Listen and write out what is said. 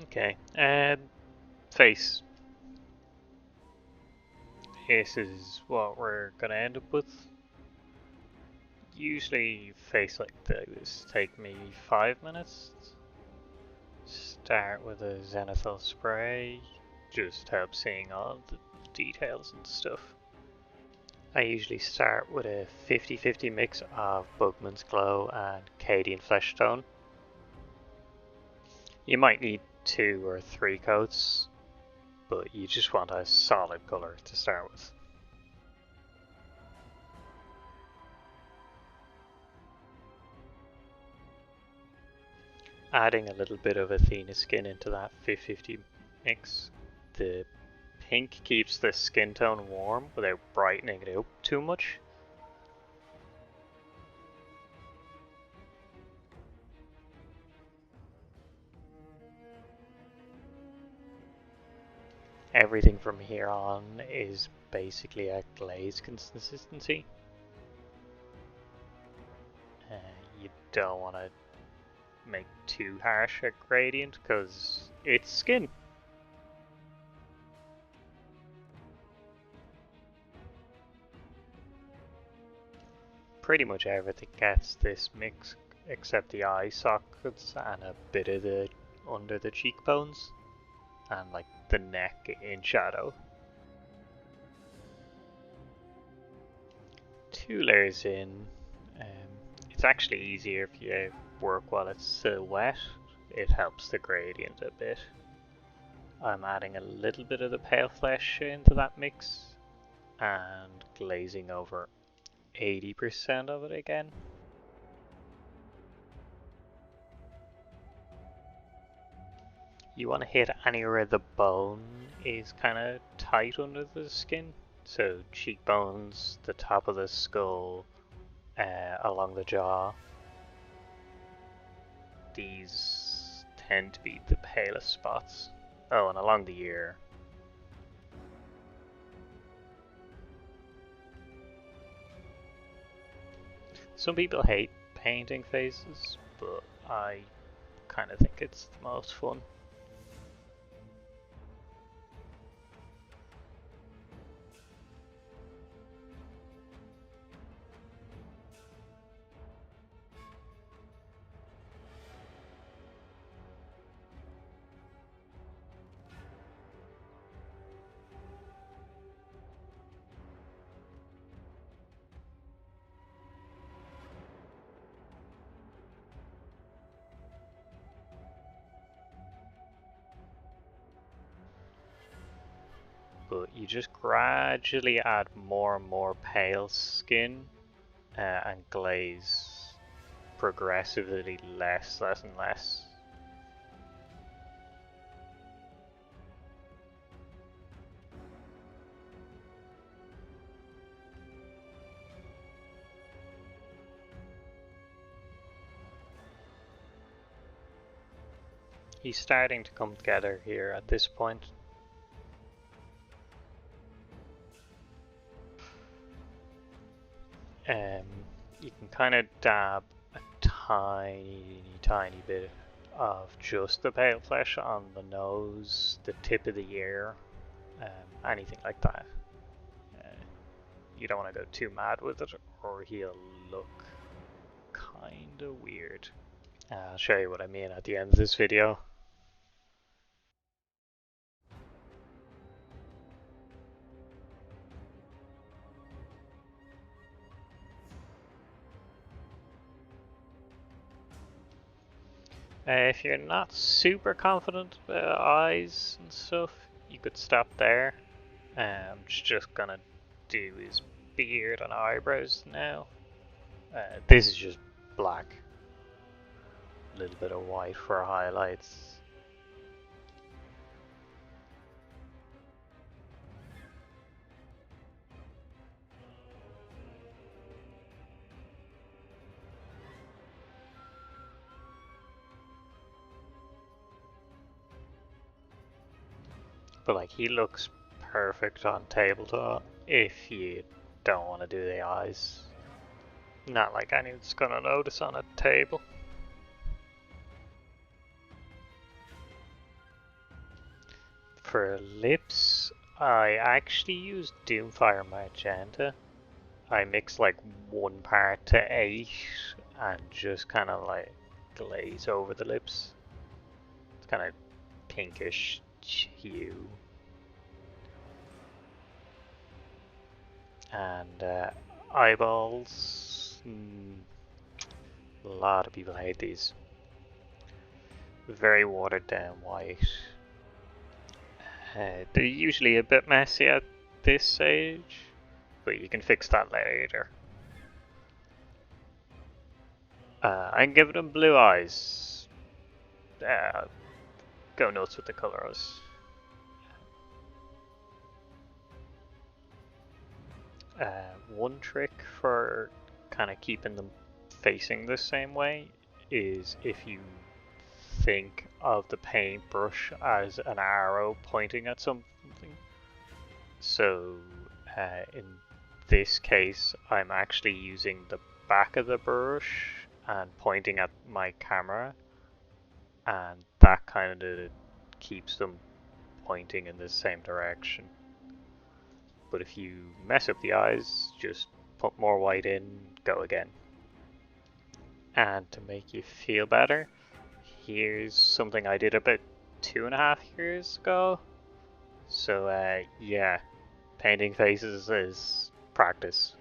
Okay, face. This is what we're gonna end up with. Usually face like this take me 5 minutes. Start with a zenithal spray, just help seeing all the details and stuff. I usually start with a 50-50 mix of Bugman's Glow and Cadian Flesh Tone. You might need 2 or 3 coats, but you just want a solid colour to start with. Adding a little bit of Athena skin into that 50-50 mix. The pink keeps the skin tone warm without brightening it up too much. Everything from here on is basically a glaze consistency. You don't want to make too harsh a gradient because it's skin. Pretty much everything gets this mix except the eye sockets and a bit of the under the cheekbones and like the neck in shadow. 2 layers in. It's actually easier if you work while it's still wet. It helps the gradient a bit. I'm adding a little bit of the pale flesh into that mix and glazing over 80% of it again. You want to hit anywhere the bone is kind of tight under the skin. So cheekbones, the top of the skull, along the jaw. These tend to be the palest spots. Oh, and along the ear. Some people hate painting faces, but I kind of think it's the most fun. But you just gradually add more and more pale skin and glaze progressively less and less. He's starting to come together here at this point. You can kind of dab a tiny bit of just the pale flesh on the nose, the tip of the ear, anything like that. You don't want to go too mad with it or he'll look kind of weird. I'll show you what I mean at the end of this video. If you're not super confident about eyes and stuff, you could stop there. Just gonna do his beard and eyebrows now. This is just black. A little bit of white for highlights. But like he looks perfect on tabletop if you don't want to do the eyes. Not like anyone's gonna notice on a table. For lips, I actually use Doomfire Magenta. I mix like 1 part to 8 and just kind of like glaze over the lips. It's kind of pinkish hue. And eyeballs. A lot of people hate these. Very watered down white. They're usually a bit messy at this stage, but you can fix that later. I'm giving them blue eyes. Go nuts with the colors. One trick for kind of keeping them facing the same way is if you think of the paintbrush as an arrow pointing at something. So in this case, I'm actually using the back of the brush and pointing at my camera, and that kind of keeps them pointing in the same direction. But if you mess up the eyes, just put more white in, go again. And to make you feel better, here's something I did about 2.5 years ago. So yeah, painting faces is practice.